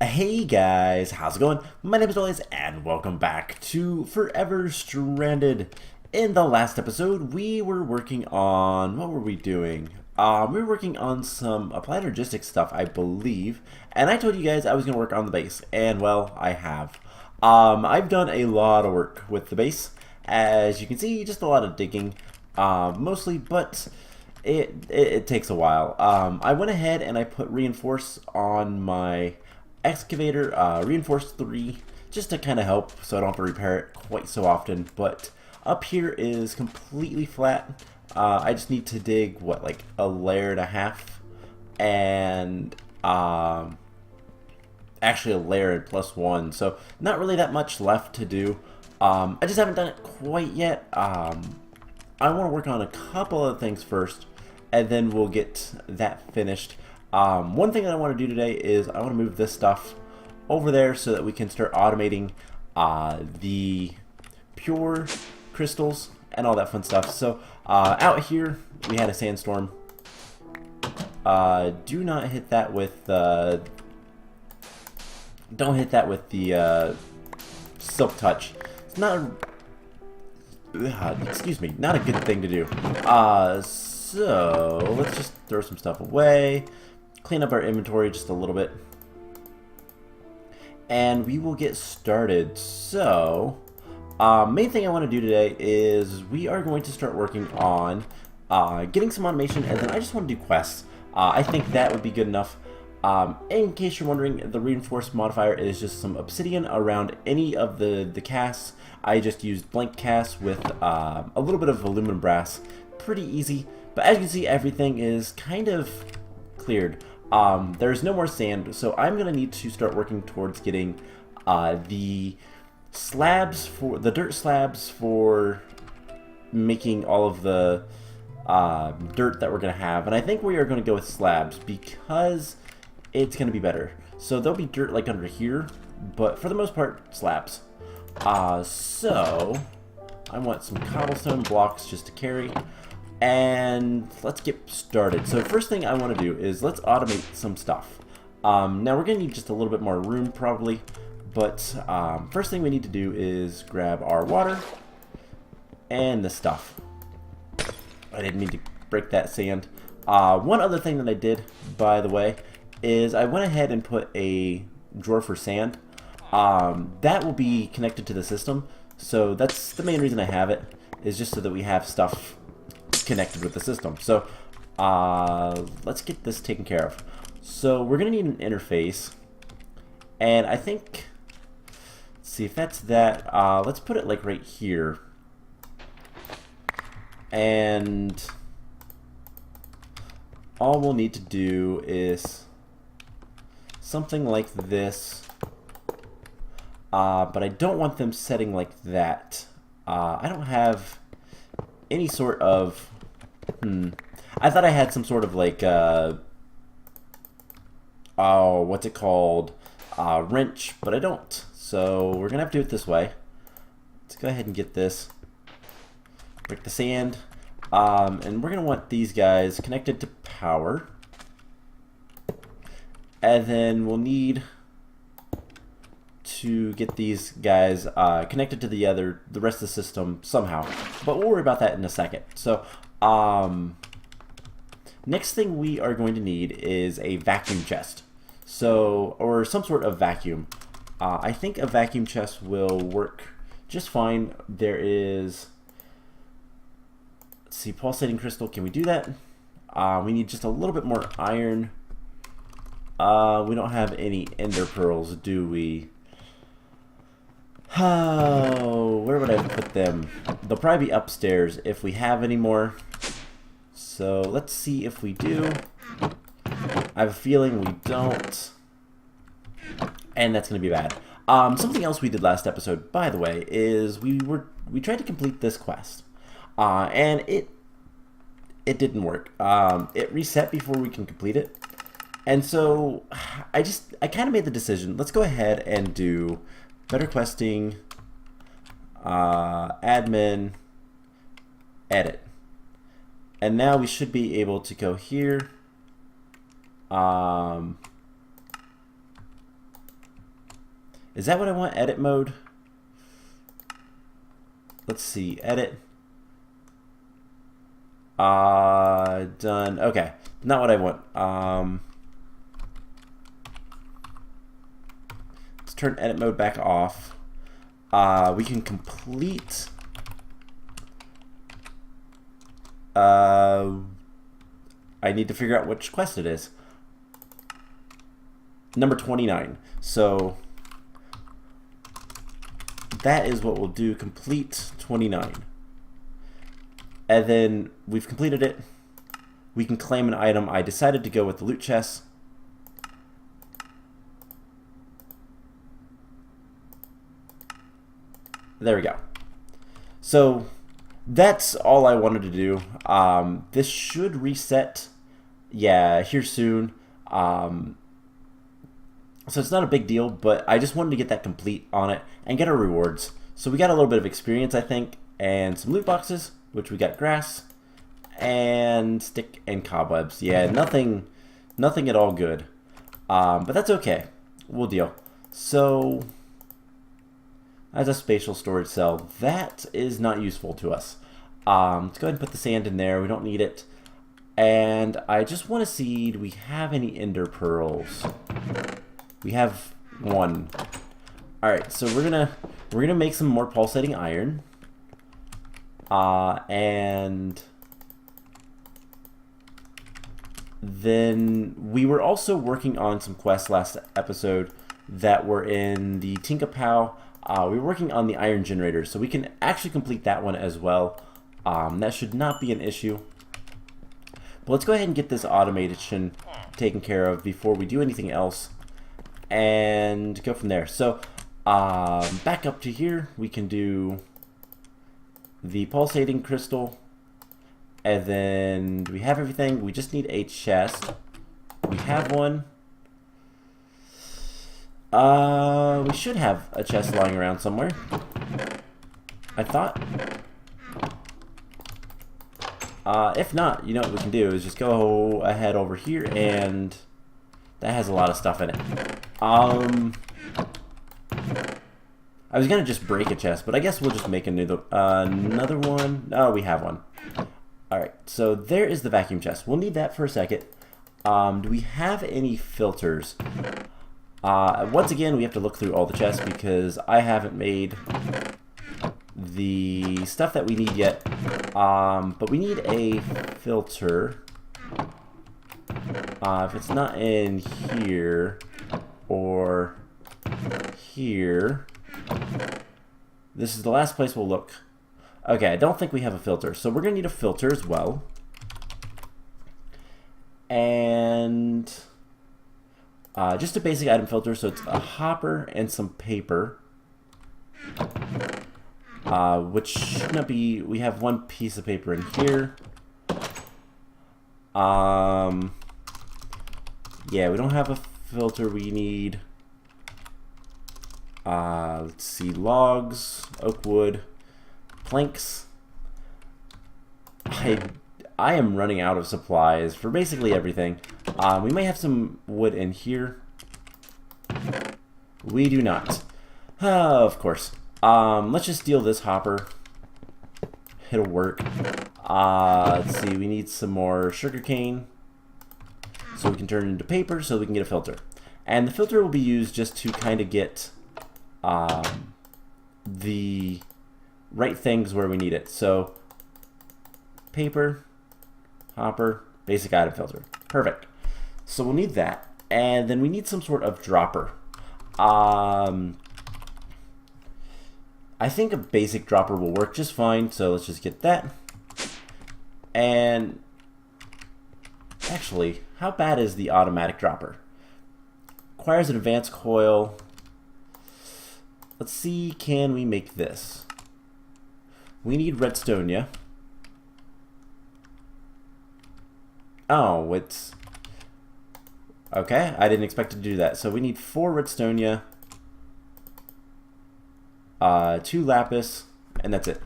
Hey guys, how's it going? My name is Blaze and welcome back to Forever Stranded. In the last episode, we were working on, what were we doing? We were working on some Applied Energistics stuff, I believe, and I told you guys I was going to work on the base, and well, I have. I've done a lot of work with the base, as you can see, just a lot of digging, mostly, but it takes a while. I went ahead and I put reinforce on my excavator, reinforce 3, just to kind of help so I don't have to repair it quite so often. But up here is completely flat. I just need to dig, what, like a layer and a half, and actually a layer and plus 1, so not really that much left to do. I just haven't done it quite yet. I want to work on a couple of things first, and then we'll get that finished. One thing that I want to do today is I want to move this stuff over there so that we can start automating the pure crystals and all that fun stuff. So out here we had a sandstorm. Do not hit that with don't hit that with the silk touch. It's not excuse me, not a good thing to do. So let's just throw some stuff away, clean up our inventory just a little bit, and we will get started. So main thing I want to do today is we are going to start working on getting some automation, and then I just want to do quests. I think that would be good enough. In case you're wondering, the reinforced modifier is just some obsidian around any of the casts. I just used blank casts with a little bit of aluminum brass. Pretty easy, but as you can see, everything is kind of cleared. There's no more sand, so I'm gonna need to start working towards getting the slabs for the dirt slabs for making all of the dirt that we're gonna have, and I think we are gonna go with slabs because it's gonna be better. So there'll be dirt like under here, but for the most part, slabs. So I want some cobblestone blocks just to carry. And let's get started. So first thing I want to do is let's automate some stuff. Now we're going to need just a little bit more room probably, but first thing we need to do is grab our water and the stuff. I didn't mean to break that sand. One other thing that I did, by the way, is I went ahead and put a drawer for sand. That will be connected to the system, so that's the main reason I have it, is just so that we have stuff connected with the system. So let's get this taken care of. So we're gonna need an interface, and I think, let's see if that's that. Let's put it like right here, and all we'll need to do is something like this, but I don't want them setting like that. I don't have any sort of I thought I had some sort of like oh, what's it called, wrench, but I don't, so we're gonna have to do it this way. Let's go ahead and get this, break the sand, and we're gonna want these guys connected to power, and then we'll need to get these guys connected to the rest of the system somehow, but we'll worry about that in a second. So next thing we are going to need is a vacuum chest, so, or some sort of vacuum. I think a vacuum chest will work just fine. There is, let's see, pulsating crystal. Can we do that? We need just a little bit more iron. We don't have any ender pearls, do we? Oh, where would I put them? They'll probably be upstairs if we have any more. So let's see if we do. I have a feeling we don't, and that's going to be bad. Something else we did last episode, by the way, is we tried to complete this quest, and it didn't work. It reset before we can complete it, and so I kind of made the decision. Let's go ahead and do better questing, admin, edit. And now we should be able to go here, Is that what I want? Edit mode? Let's see. Edit. Done. Okay. Not what I want. Let's turn edit mode back off. We can complete... I need to figure out which quest it is. Number 29. So that is what we'll do. Complete 29. And then we've completed it. We can claim an item. I decided to go with the loot chest. There we go. So that's all I wanted to do. This should reset, yeah, here soon. So it's not a big deal, but I just wanted to get that complete on it and get our rewards. So we got a little bit of experience, I think, and some loot boxes, which we got grass and stick and cobwebs. Yeah, nothing at all good. But that's okay. We'll deal. So as a spatial storage cell, that is not useful to us. Let's go ahead and put the sand in there. We don't need it. And I just want to see, do we have any ender pearls? We have one. Alright, so we're gonna make some more pulsating iron. And then we were also working on some quests last episode that were in the Tinkapow. We were working on the iron generators, so we can actually complete that one as well. That should not be an issue. But let's go ahead and get this automation taken care of before we do anything else, and go from there. So back up to here, we can do the pulsating crystal, and then do we have everything? We just need a chest. We have one. We should have a chest lying around somewhere, I thought. If not, you know what we can do is just go ahead over here, and that has a lot of stuff in it. I was gonna just break a chest, but I guess we'll just make another one. Oh, we have one. Alright, so there is the vacuum chest. We'll need that for a second. Do we have any filters? Once again, we have to look through all the chests because I haven't made the stuff that we need yet. But we need a filter. If it's not in here or here, this is the last place we'll look. Okay, I don't think we have a filter, so we're gonna need a filter as well. And just a basic item filter, so it's a hopper and some paper. Which should not be, we have one piece of paper in here. Yeah, we don't have a filter. We need, let's see, logs, oak wood, planks. I am running out of supplies for basically everything. We may have some wood in here. We do not. Of course. Let's just steal this hopper. It'll work. Let's see, we need some more sugarcane so we can turn it into paper so we can get a filter. And the filter will be used just to kind of get the right things where we need it. So paper, hopper, basic item filter. Perfect. So we'll need that. And then we need some sort of dropper. I think a basic dropper will work just fine, so let's just get that. And actually, how bad is the automatic dropper? Requires an advanced coil. Let's see, can we make this? We need redstone. Oh, it's... Okay, I didn't expect to do that. So we need 4 redstone, 2 lapis, and that's it.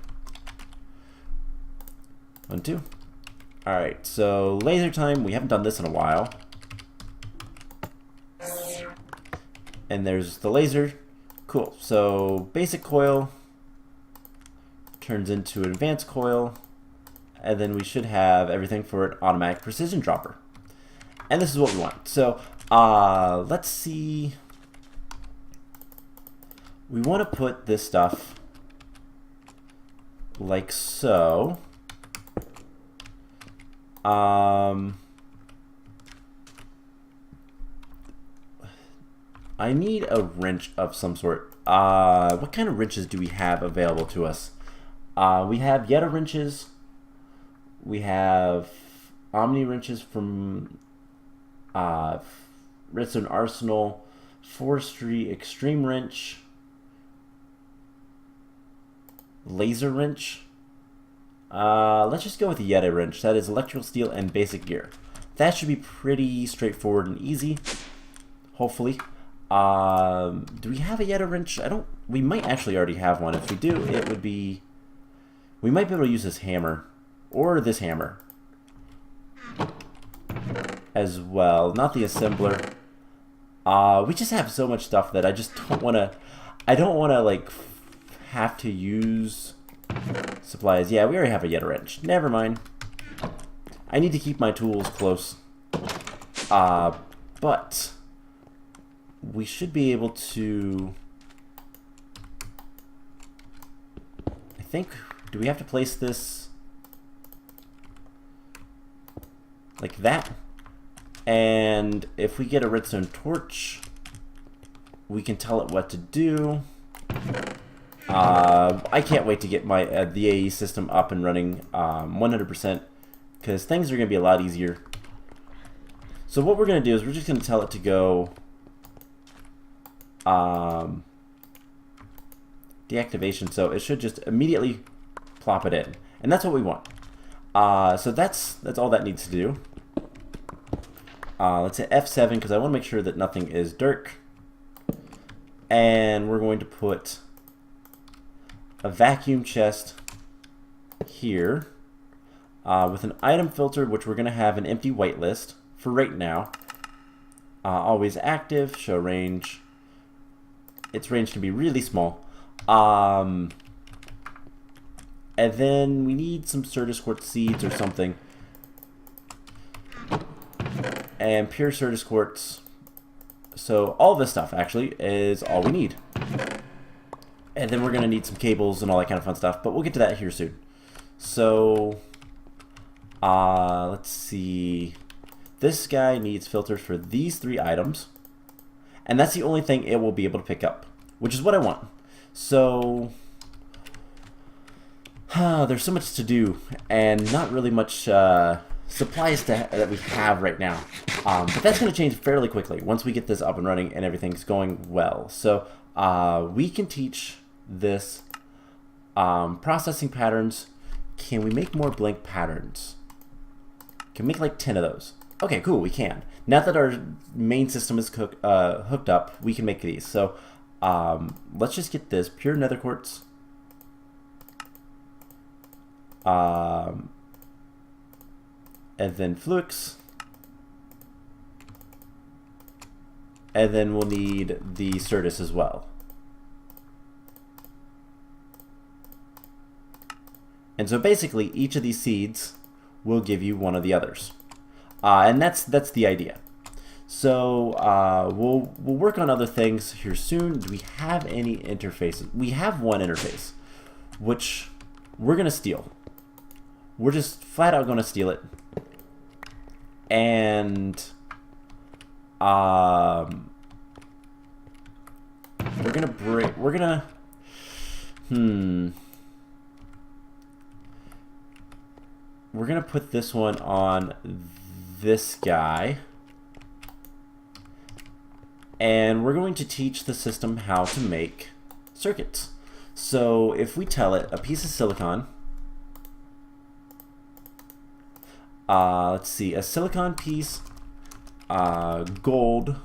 1, 2. Alright, so laser time. We haven't done this in a while. And there's the laser. Cool. So basic coil turns into an advanced coil, and then we should have everything for an automatic precision dropper. And this is what we want. So let's see. We want to put this stuff like so. I need a wrench of some sort. What kind of wrenches do we have available to us? We have Yeta wrenches. We have Omni wrenches from Redstone Arsenal, Forestry Extreme Wrench, Laser Wrench. Let's just go with the Yeta wrench. That is electrical steel and basic gear. That should be pretty straightforward and easy, hopefully. Do we have a Yeta wrench? We might actually already have one. If we do, it would be, we might be able to use this hammer or this hammer as well. Not the assembler. We just have so much stuff that I just don't want to, like have to use supplies. Yeah, we already have a Yeta wrench. Never mind. I need to keep my tools close. But we should be able to, I think, do we have to place this like that? And if we get a redstone torch, we can tell it what to do. I can't wait to get my the AE system up and running 100%, because things are going to be a lot easier. So what we're going to do is we're just going to tell it to go deactivation, so it should just immediately plop it in, and that's what we want. So that's all that needs to do. Let's hit F7 because I want to make sure that nothing is dirt, and we're going to put a vacuum chest here with an item filter, which we're going to have an empty whitelist for right now. Always active, show range. Its range can be really small. And then we need some Certus Quartz seeds or something. And pure Certus Quartz. So all this stuff actually is all we need. And then we're going to need some cables and all that kind of fun stuff, but we'll get to that here soon. So let's see. This guy needs filters for these 3 items. And that's the only thing it will be able to pick up, which is what I want. So there's so much to do and not really much supplies that we have right now. But that's going to change fairly quickly once we get this up and running and everything's going well. So we can teach this processing patterns. Can we make more blank patterns? Can we make like 10 of those? Okay, cool, we can. Now that our main system is hooked up, we can make these. So let's just get this pure nether quartz. And then flux. And then we'll need the Certus as well. And so basically each of these seeds will give you one of the others. And that's the idea. So we'll work on other things here soon. Do we have any interfaces? We have one interface, which we're going to steal. We're just flat out going to steal it. And we're going to break, we're going to put this one on this guy, and we're going to teach the system how to make circuits. So if we tell it a piece of silicon, let's see, a silicon piece, gold,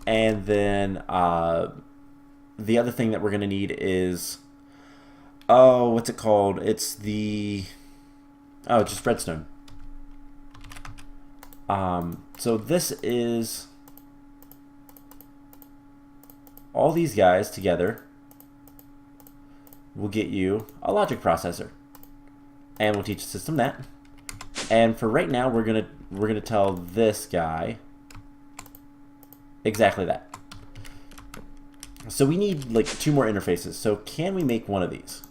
and then the other thing that we're going to need is, oh, what's it called? It's the, oh, just redstone. So this is all these guys together will get you a logic processor. And we'll teach the system that. And for right now, we're gonna tell this guy exactly that. So we need like 2 more interfaces. So can we make one of these?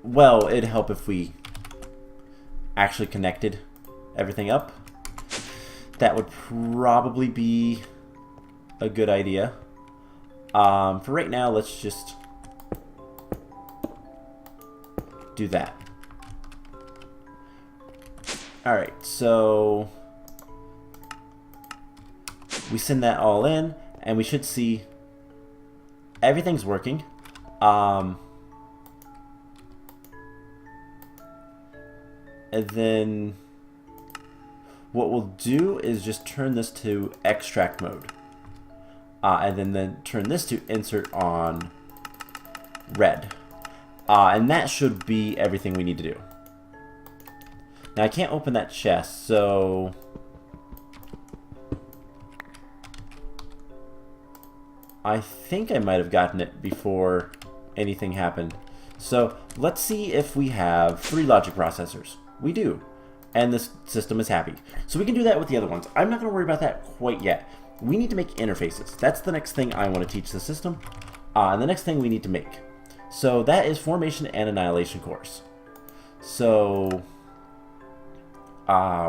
Well, it'd help if we actually connected everything up. That would probably be a good idea. For right now, let's just do that. Alright, so we send that all in, and we should see everything's working. And then what we'll do is just turn this to extract mode. And then turn this to insert on red. And that should be everything we need to do. Now I can't open that chest, so I think I might have gotten it before anything happened. So let's see if we have 3 logic processors. We do. And this system is happy. So we can do that with the other ones. I'm not going to worry about that quite yet. We need to make interfaces. That's the next thing I want to teach the system. And the next thing we need to make. So that is formation and annihilation cores. So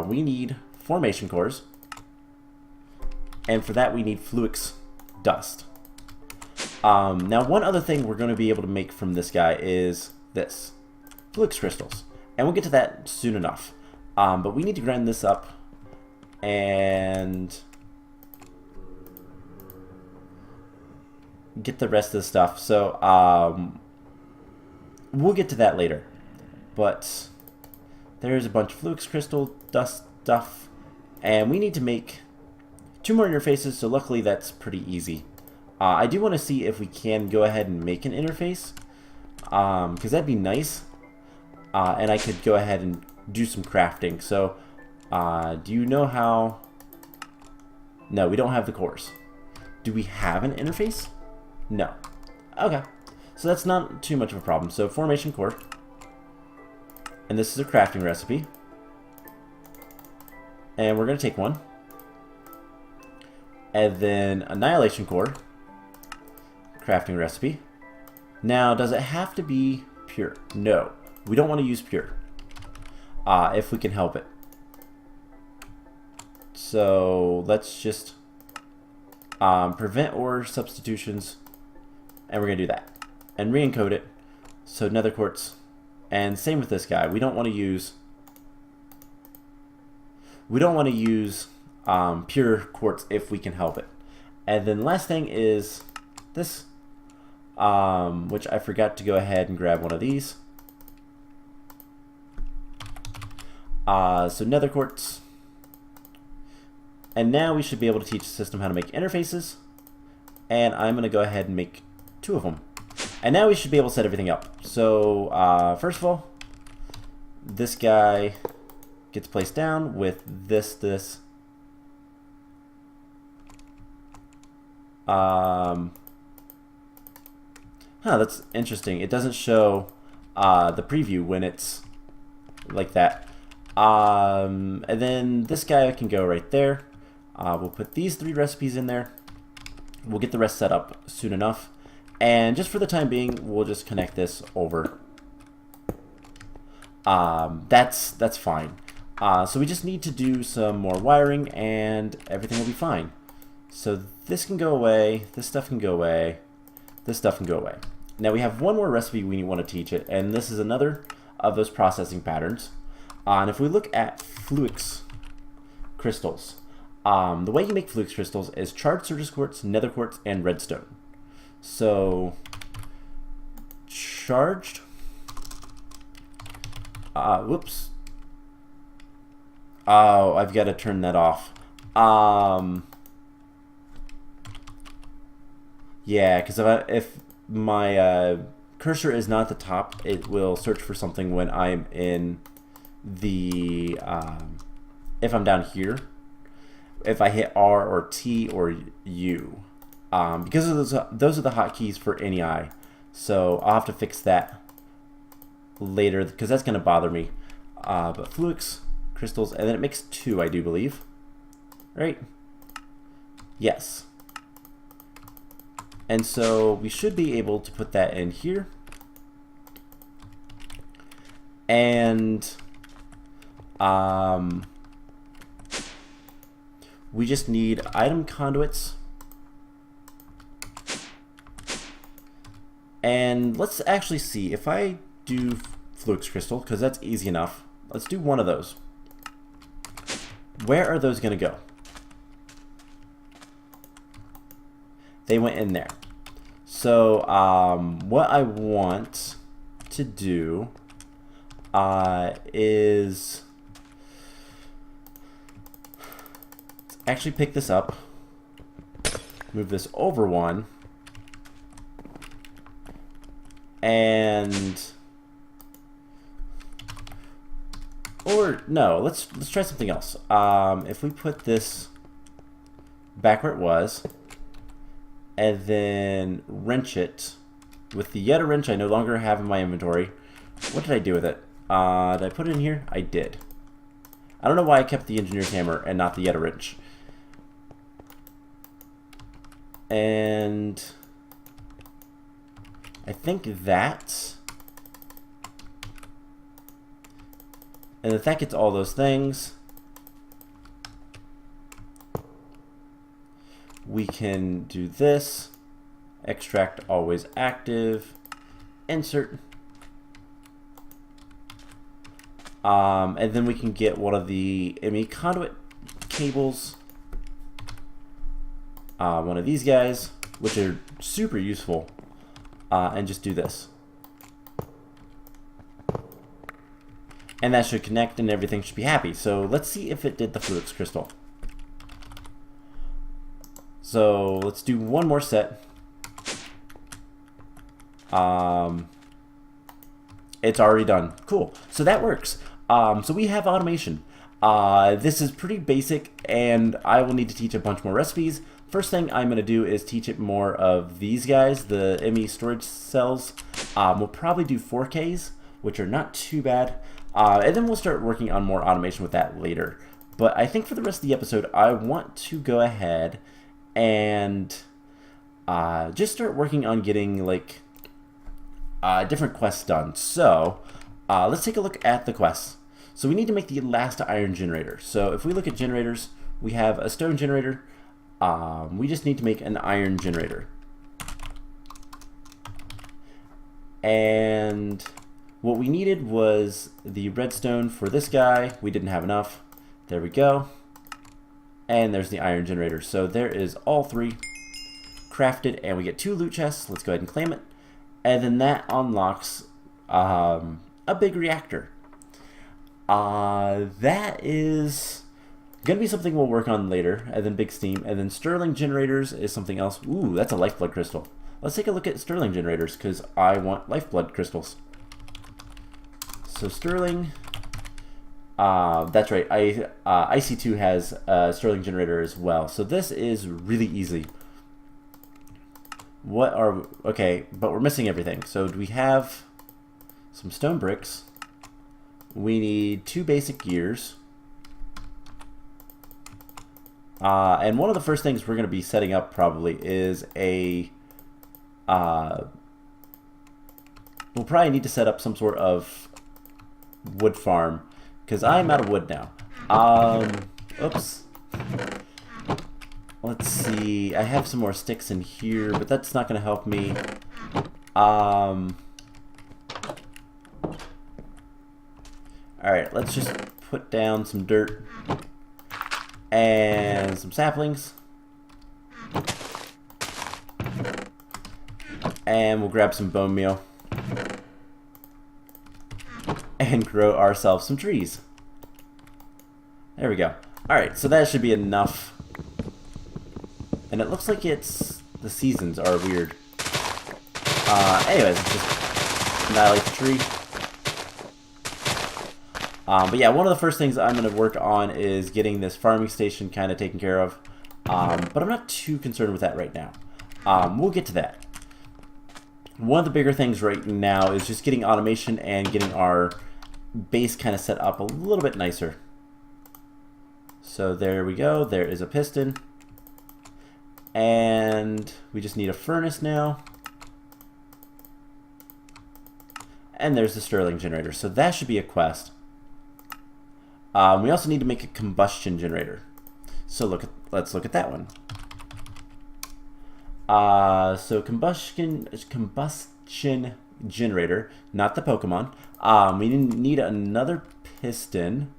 we need formation cores. And for that we need Fluix dust. Now one other thing we're going to be able to make from this guy is this. Fluix crystals. And we'll get to that soon enough. But we need to grind this up and get the rest of the stuff. So we'll get to that later. But there's a bunch of Fluix crystal dust stuff. And we need to make 2 more interfaces, so luckily that's pretty easy. I do want to see if we can go ahead and make an interface. Because that'd be nice. And I could go ahead and do some crafting. So, do you know how? No, we don't have the cores. Do we have an interface? No. Okay. So that's not too much of a problem. So formation core. And this is a crafting recipe. And we're going to take one. And then annihilation core. Crafting recipe. Now, does it have to be pure? No. We don't want to use pure. If we can help it. So let's just prevent ore substitutions, and we're gonna do that and re-encode it. So nether quartz, and same with this guy. We don't want to use pure quartz if we can help it. And then last thing is this, which I forgot to go ahead and grab one of these. So nether quartz. And now we should be able to teach the system how to make interfaces. And I'm going to go ahead and make 2 of them. And now we should be able to set everything up. So first of all, this guy gets placed down with this. That's interesting. It doesn't show the preview when it's like that. And then this guy can go right there. We'll put these 3 recipes in there. We'll get the rest set up soon enough. And just for the time being, we'll just connect this over. That's fine. So we just need to do some more wiring and everything will be fine. So this can go away, this stuff can go away, this stuff can go away. Now we have one more recipe we want to teach it, and this is another of those processing patterns. And if we look at Fluix crystals, the way you make Fluix crystals is charred surface quartz, nether quartz, and redstone. So charged, whoops. Oh, I've got to turn that off. Yeah, because if my cursor is not at the top, it will search for something when I'm in the if I'm down here, if I hit R or T or U. Because of those are the hotkeys for any eye. So I'll have to fix that later because that's going to bother me. But fluix, crystals, and then it makes 2, I do believe. Right? Yes. And so we should be able to put that in here. And we just need item conduits. And let's actually see if I do fluix crystal, because that's easy enough. Let's do one of those. Where are those going to go? They went in there. So what I want to do is actually pick this up, move this over one, and or no, let's try something else. If we put this back where it was, and then wrench it with the Yeta wrench I no longer have in my inventory. What did I do with it? Did I put it in here? I did. I don't know why I kept the engineer's hammer and not the Yeta wrench. And I think that, and if that gets all those things, we can do this, extract always active, insert, and then we can get one of the ME conduit cables, one of these guys, which are super useful, and just do this. And that should connect and everything should be happy. So let's see if it did the fluix crystal. So let's do one more set. It's already done. Cool. So that works. So we have automation. This is pretty basic, and I will need to teach a bunch more recipes. First thing I'm going to do is teach it more of these guys, the ME storage cells. We'll probably do 4Ks, which are not too bad. And then we'll start working on more automation with that later. But I think for the rest of the episode, I want to go ahead and just start working on getting like different quests done. So let's take a look at the quests. So we need to make the last iron generator. So if we look at generators, we have a stone generator. We just need to make an iron generator. And what we needed was the redstone for this guy. We didn't have enough. There we go. And there's the iron generator. So there is all 3 crafted, and we get 2 loot chests. Let's go ahead and claim it. And then that unlocks a big reactor. That is going to be something we'll work on later. And then big steam. And then Stirling Generators is something else. Ooh, that's a lifeblood crystal. Let's take a look at Stirling Generators, because I want lifeblood crystals. So Stirling, that's right, IC2 has a Stirling Generator as well. So this is really easy. Okay, but we're missing everything. So do we have some stone bricks? We need 2 basic gears. And one of the first things we're going to be setting up probably is a, we'll probably need to set up some sort of wood farm, because I'm out of wood now. Oops. Let's see, I have some more sticks in here, but that's not going to help me. Alright, let's just put down some dirt and some saplings. And we'll grab some bone meal and grow ourselves some trees. There we go. Alright, so that should be enough. And it looks like it's, the seasons are weird. Anyways, let's just annihilate the tree. But yeah, one of the first things I'm going to work on is getting this farming station kind of taken care of. But I'm not too concerned with that right now. We'll get to that. One of the bigger things right now is just getting automation and getting our base kind of set up a little bit nicer. So there we go. There is a piston. And we just need a furnace now. And there's the Stirling Generator. So that should be a quest. We also need to make a combustion generator. So let's look at that one. So combustion generator, not the Pokemon. We need another piston.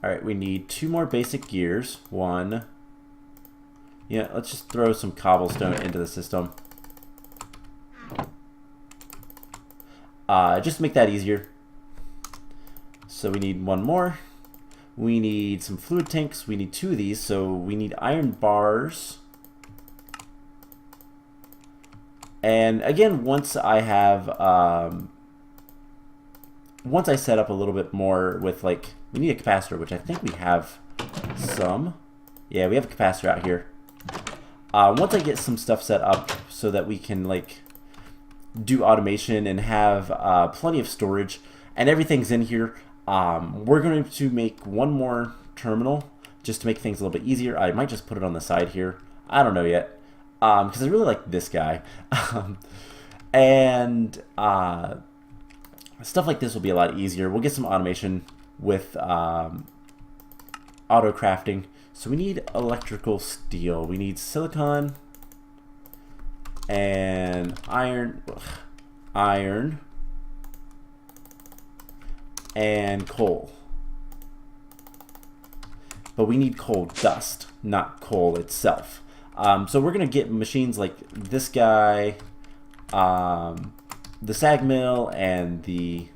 All right, we need 2 more basic gears. 1. Yeah, let's just throw some cobblestone into the system. Just to make that easier. So we need 1 more. We need some fluid tanks. We need 2 of these. So we need iron bars. And again, once I have, once I set up a little bit more with we need a capacitor, which I think we have some. Yeah, we have a capacitor out here. Once I get some stuff set up so that we can do automation and have plenty of storage and everything's in here, we're going to make 1 more terminal just to make things a little bit easier. I might just put it on the side here. I don't know yet. Because I really like this guy. And stuff like this will be a lot easier. We'll get some automation with auto crafting. So we need electrical steel. We need silicon and iron and coal. But we need coal dust, not coal itself. So we're going to get machines like this guy, the sag mill, and the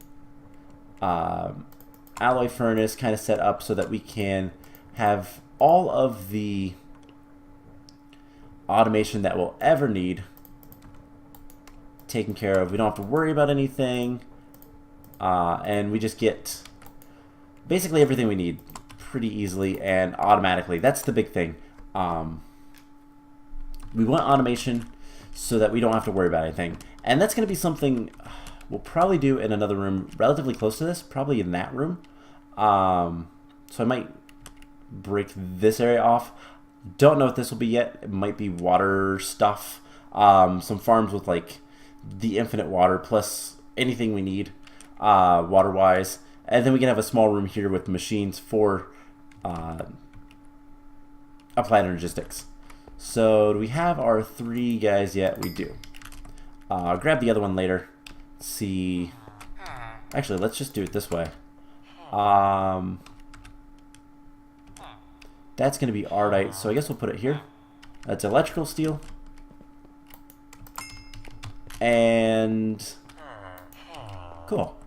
alloy furnace kind of set up so that we can have all of the automation that we'll ever need taken care of. We don't have to worry about anything, and we just get basically everything we need pretty easily and automatically. That's the big thing. We want automation so that we don't have to worry about anything. And that's going to be something we'll probably do in another room relatively close to this, probably in that room. So I might break this area off. Don't know what this will be yet. It might be water stuff. Some farms with the infinite water plus anything we need water-wise. And then we can have a small room here with machines for Applied Energistics. So do we have our 3 guys yet? We do. Grab the other one later. Let's see. Actually, let's just do it this way. That's going to be Ardite, so I guess we'll put it here. That's electrical steel. And cool.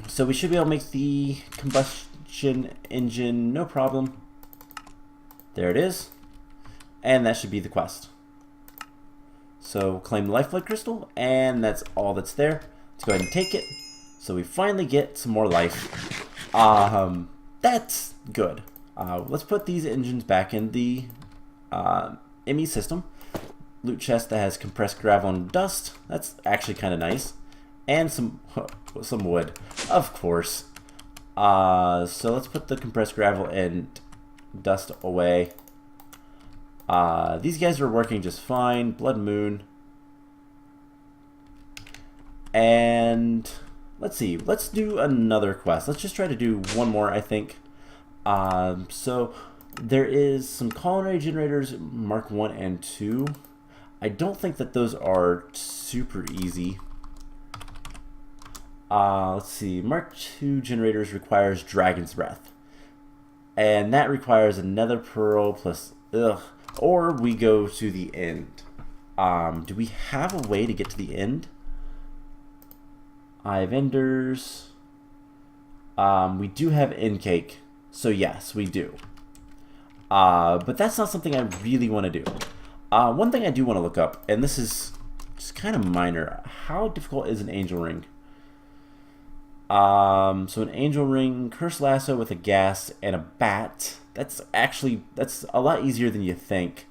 So we should be able to make the combustion engine, no problem. There it is. And that should be the quest. So we'll claim the Lifeblood Crystal, and that's all that's there. Let's go ahead and take it. So we finally get some more life. That's good. Let's put these engines back in the ME system. Loot chest that has compressed gravel and dust. That's actually kind of nice. And some wood, of course. So let's put the compressed gravel and dust away. These guys are working just fine. Blood Moon. And let's see. Let's do another quest. Let's just try to do 1 more, I think. So there is some culinary generators, Mark 1 and 2. I don't think that those are super easy. Let's see. Mark 2 generators requires Dragon's Breath. And that requires another pearl plus... Ugh. Or we go to the end. Do we have a way to get to the end? I have enders. We do have end cake. So yes, we do. But that's not something I really want to do. One thing I do want to look up, and this is just kind of minor. How difficult is an angel ring? So an angel ring, cursed lasso with a gas, and a bat. That's a lot easier than you think.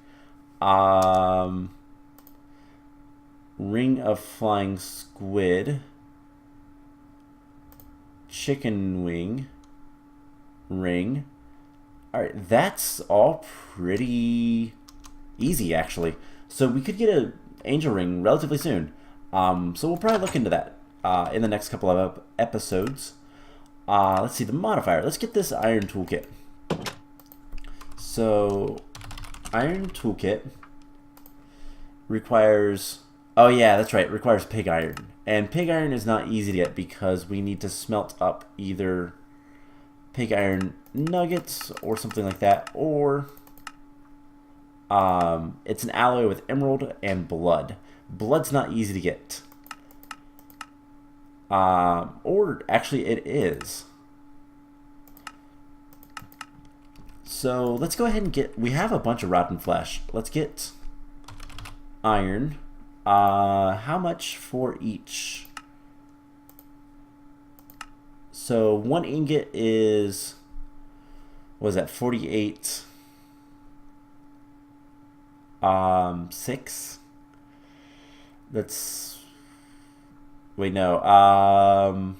Ring of flying squid, chicken wing, ring. Alright, that's all pretty easy actually. So we could get an angel ring relatively soon. So we'll probably look into that in the next couple of episodes. Let's see, the modifier. Let's get this iron toolkit. So, iron toolkit requires... Oh yeah, that's right, it requires pig iron. And pig iron is not easy to get because we need to smelt up either pig iron nuggets or something like that, or it's an alloy with emerald and blood. Blood's not easy to get. Or actually it is. So let's go ahead and get, we have a bunch of rotten flesh. Let's get iron. How much for each? So 1 ingot is, what is that, 48, 6? That's, wait, no,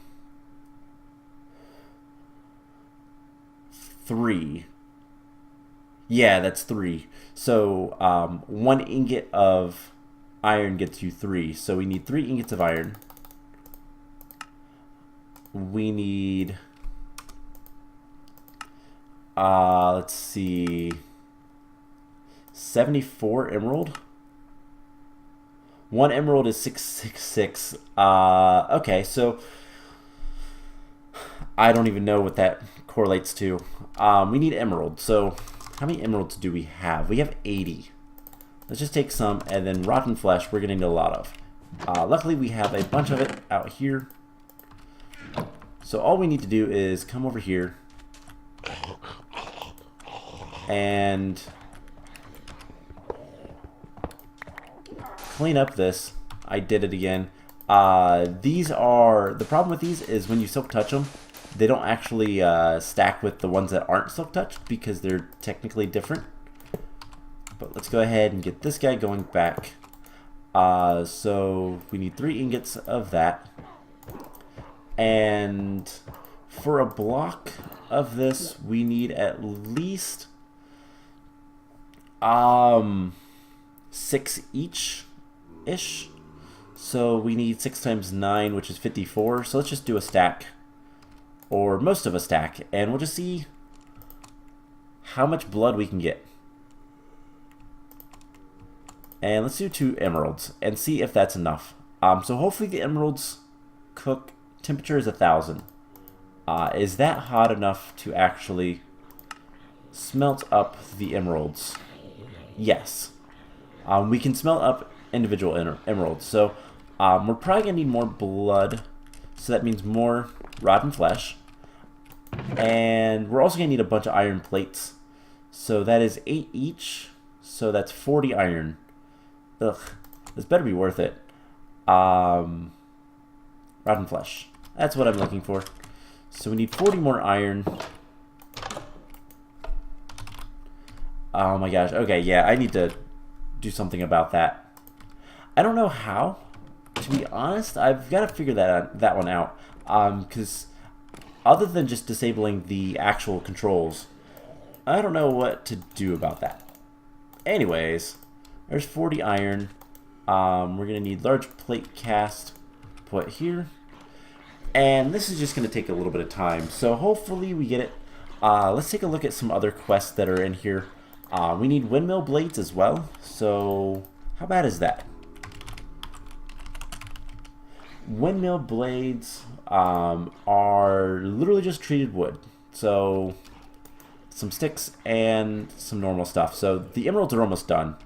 3. Yeah, that's 3. So 1 ingot of iron gets you 3. So we need 3 ingots of iron. We need, let's see, 74 emerald. 1 emerald is 666. Okay, so I don't even know what that correlates to. We need emerald. So how many emeralds do we have? We have 80. Let's just take some, and then rotten flesh we're getting a lot of. Luckily we have a bunch of it out here. So all we need to do is come over here and clean up this. I did it again. These are, the problem with these is when you silk touch them, they don't actually stack with the ones that aren't silk touched because they're technically different. But let's go ahead and get this guy going back. So we need 3 ingots of that. And for a block of this, we need at least 6 each-ish. So we need 6 times 9, which is 54. So let's just do a stack, or most of a stack, and we'll just see how much blood we can get. And let's do 2 emeralds and see if that's enough. So hopefully the emeralds cook. Temperature is 1000. Is that hot enough to actually smelt up the emeralds? Yes. We can smelt up individual emeralds. So we're probably going to need more blood. So that means more rotten flesh. And we're also going to need a bunch of iron plates. So that is 8 each. So that's 40 iron. Ugh. This better be worth it. Rotten flesh. That's what I'm looking for. So we need 40 more iron. Oh my gosh. Okay, yeah, I need to do something about that. I don't know how. To be honest, I've got to figure that one out. Because other than just disabling the actual controls, I don't know what to do about that. Anyways, there's 40 iron. We're going to need large plate cast put here. And this is just going to take a little bit of time. So hopefully we get it. Let's take a look at some other quests that are in here. We need Windmill Blades as well. So how bad is that? Windmill Blades are literally just treated wood. So some sticks and some normal stuff. So the emeralds are almost done.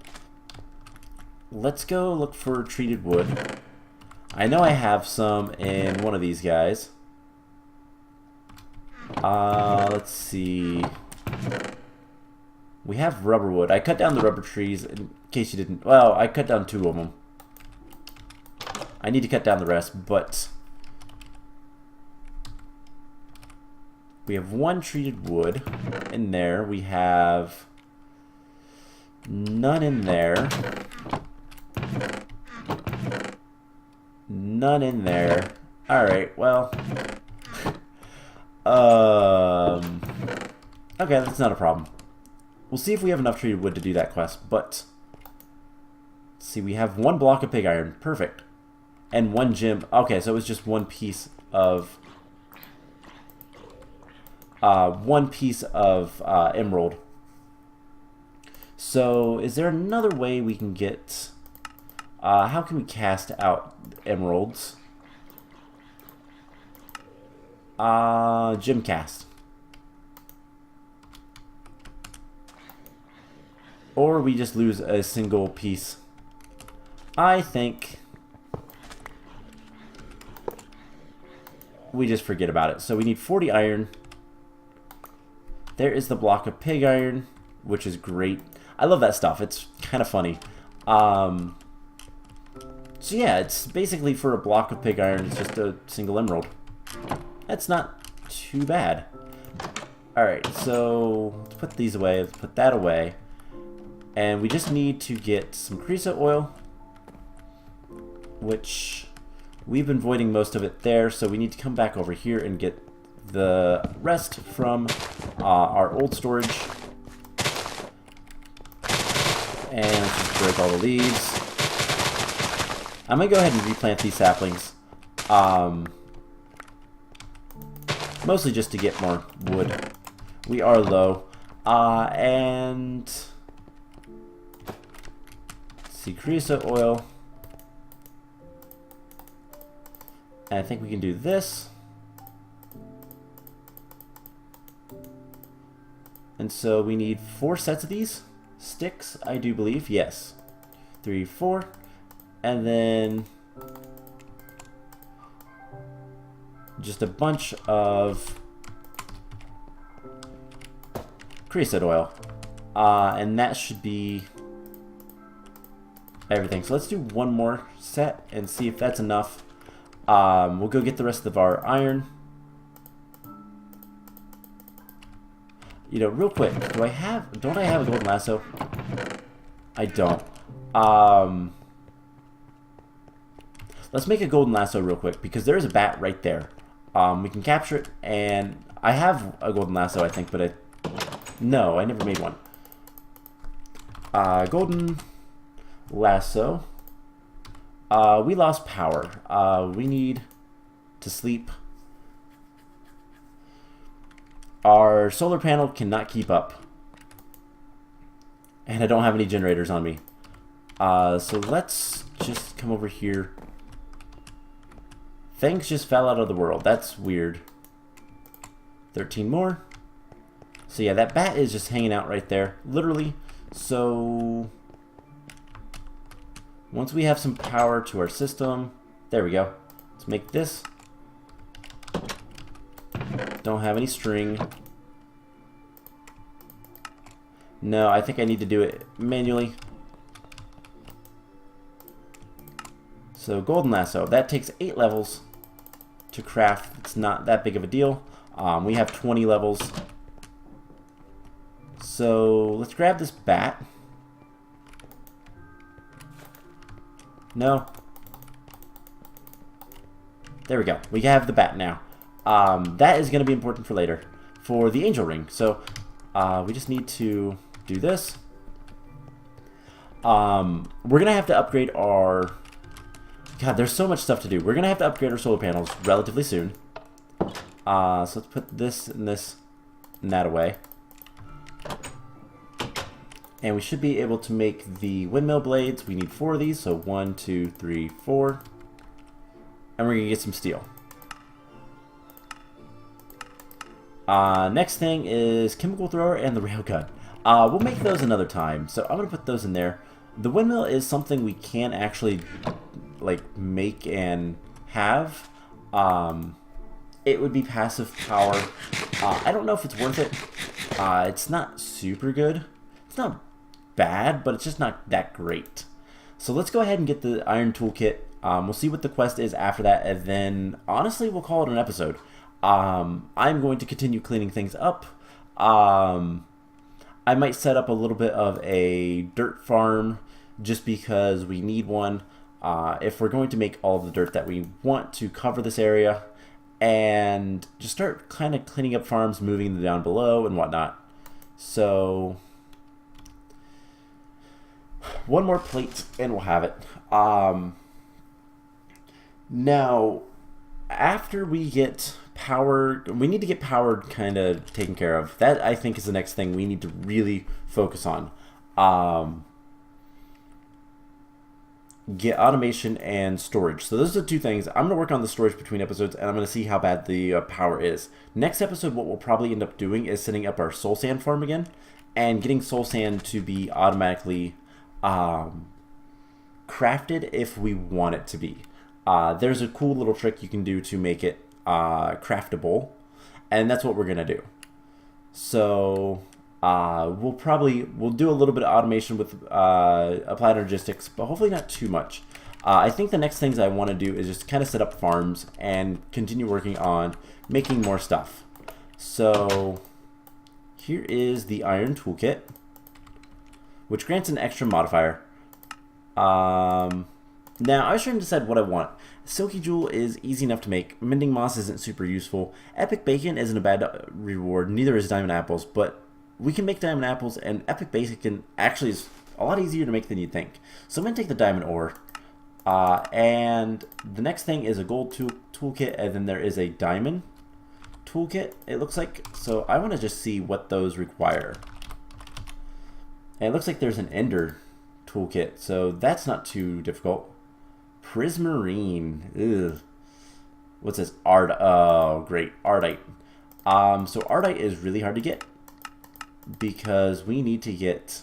Let's go look for treated wood. I know I have some in one of these guys. Let's see. We have rubber wood. I cut down the rubber trees in case you didn't. Well, I cut down 2 of them. I need to cut down the rest, but We have 1 treated wood in there. We have none in there. None in there. Alright, well. Okay, that's not a problem. We'll see if we have enough treated wood to do that quest, but let's see, we have 1 block of pig iron. Perfect. And 1 gem. Okay, so it was just 1 piece of emerald. So, is there another way we can get how can we cast out emeralds? Gem cast. Or we just lose a single piece. I think we just forget about it. So we need 40 iron. There is the block of pig iron, which is great. I love that stuff. It's kind of funny. So yeah, it's basically for a block of pig iron, it's just a single emerald. That's not too bad. Alright, so let's put these away, let's put that away. And we just need to get some Crisa oil, which we've been voiding most of it there, so we need to come back over here and get the rest from our old storage. And let's just break all the leaves. I'm going to go ahead and replant these saplings. Mostly just to get more wood. We are low. And let's see, Crisa oil. And I think we can do this. And so we need 4 sets of these sticks, I do believe. Yes. 3, 4. And then just a bunch of creosote oil. And that should be everything. So let's do 1 more set and see if that's enough. We'll go get the rest of our iron. You know, real quick, don't I have a golden lasso? I don't. Let's make a golden lasso real quick, because there is a bat right there. We can capture it, and I have a golden lasso, I think, but no, I never made one. Golden lasso. We lost power. We need to sleep. Our solar panel cannot keep up. And I don't have any generators on me. So let's just come over here. Things just fell out of the world. That's weird. 13 more. So yeah, that bat is just hanging out right there. Literally. So once we have some power to our system, there we go. Let's make this. Don't have any string. No, I think I need to do it manually. So golden lasso, that takes 8 levels to craft. It's not that big of a deal. We have 20 levels. So let's grab this bat. No. There we go. We have the bat now. That is going to be important for later. For the angel ring. So we just need to do this. We're going to have to upgrade our... God, there's so much stuff to do. We're going to have to upgrade our solar panels relatively soon. So let's put this and this and that away. And we should be able to make the windmill blades. We need 4 of these. So 1, 2, 3, 4. And we're going to get some steel. Next thing is chemical thrower and the railgun. We'll make those another time. So I'm going to put those in there. The windmill is something we can actually like make and have. It would be passive power. I don't know if it's worth it. It's not super good. It's not bad, but it's just not that great. So let's go ahead and get the iron toolkit. We'll see what the quest is after that, and then honestly we'll call it an episode. I'm going to continue cleaning things up. I might set up a little bit of a dirt farm just because we need one. If we're going to make all the dirt that we want to cover this area, and just start kind of cleaning up farms, moving them down below and whatnot. So one more plate and we'll have it. Now, after we get power, we need to get power kind of taken care of. That, I think, is the next thing we need to really focus on. Get automation and storage. So those are the two things. I'm going to work on the storage between episodes, and I'm going to see how bad the power is. Next episode, what we'll probably end up doing is setting up our soul sand farm again and getting soul sand to be automatically crafted if we want it to be. There's a cool little trick you can do to make it craftable, and that's what we're going to do. So we'll do a little bit of automation with Applied Energistics, but hopefully not too much. I think the next things I want to do is just kind of set up farms and continue working on making more stuff. So here is the iron toolkit, which grants an extra modifier. Now, I was trying to decide what I want. Silky Jewel is easy enough to make. Mending Moss isn't super useful. Epic Bacon isn't a bad reward. Neither is Diamond Apples, but we can make Diamond Apples, and Epic Bacon actually is a lot easier to make than you'd think. So I'm going to take the Diamond Ore. And the next thing is a Gold toolkit, and then there is a Diamond toolkit, it looks like. So I want to just see what those require. And it looks like there's an Ender toolkit, so that's not too difficult. Prismarine. Ugh. What's this? Oh, great. Ardite. So Ardite is really hard to get because we need to get...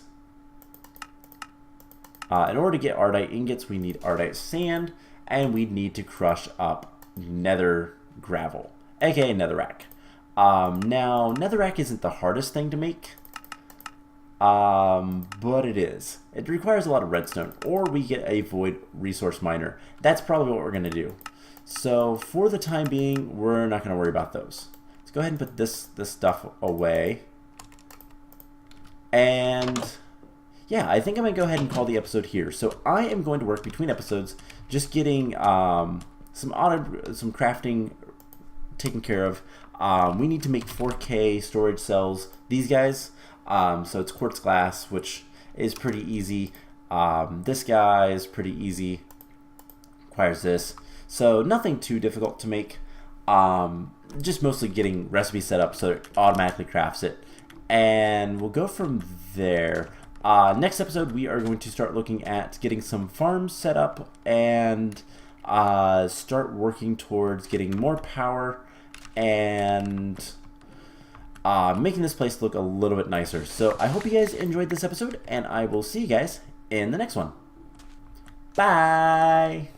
in order to get Ardite ingots, we need Ardite sand, and we need to crush up nether gravel, aka netherrack. Now, netherrack isn't the hardest thing to make, but it is. It requires a lot of redstone, or we get a void resource miner. That's probably what we're going to do. So for the time being, we're not going to worry about those. Let's go ahead and put this stuff away. And yeah, I think I'm going to go ahead and call the episode here. So I am going to work between episodes, just getting some crafting taken care of. We need to make 4K storage cells. These guys. So it's quartz glass, which is pretty easy. This guy is pretty easy. Requires this. So nothing too difficult to make. Just mostly getting recipes set up so it automatically crafts it. And we'll go from there. Next episode, we are going to start looking at getting some farms set up and start working towards getting more power and making this place look a little bit nicer. So I hope you guys enjoyed this episode, and I will see you guys in the next one. Bye!